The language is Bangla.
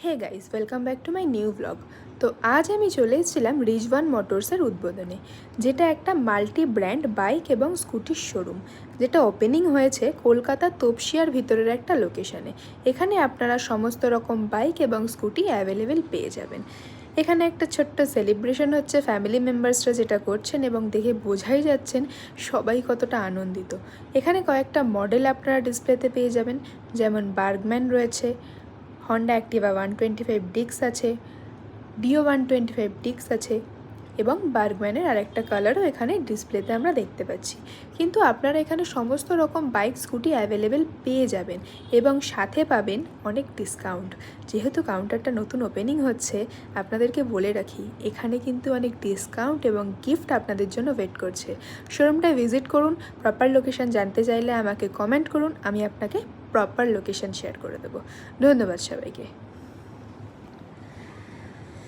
Hey guys, welcome back to my new blog. তো আজ আমি চলে এসেছিলাম রিজওয়ান মোটরসের উদ্বোধনে, যেটা একটা মাল্টি ব্র্যান্ড বাইক এবং স্কুটির শোরুম, যেটা ওপেনিং হয়েছে কলকাতার তপসিয়ার ভিতরের একটা লোকেশনে। এখানে আপনারা সমস্ত রকম বাইক এবং স্কুটি অ্যাভেলেবেল পেয়ে যাবেন। এখানে একটা ছোট্ট সেলিব্রেশন হচ্ছে, ফ্যামিলি মেম্বার্সরা যেটা করছেন, এবং দেখে বোঝাই যাচ্ছেন সবাই কতটা আনন্দিত। এখানে কয়েকটা মডেল আপনারা ডিসপ্লেতে পেয়ে যাবেন, যেমন বার্গম্যান রয়েছে, হন্ডা অ্যাক্টিভা 125 ডিক্স আছে, ডিও 125 ডিক্স আছে, এবং বার্গম্যানের আরেকটা কালারও এখানে ডিসপ্লেতে আমরা দেখতে পাচ্ছি। কিন্তু আপনারা এখানে সমস্ত রকম বাইক স্কুটি অ্যাভেলেবেল পেয়ে যাবেন এবং সাথে পাবেন অনেক ডিসকাউন্ট। যেহেতু কাউন্টারটা নতুন ওপেনিং হচ্ছে, আপনাদেরকে বলে রাখি এখানে কিন্তু অনেক ডিসকাউন্ট এবং গিফট আপনাদের জন্য ওয়েট করছে। শোরুমটা ভিজিট করুন। প্রপার লোকেশন জানতে চাইলে আমাকে কমেন্ট করুন, আমি আপনাকে প্রপার লোকেশন শেয়ার করে দেবো। ধন্যবাদ সবাইকে।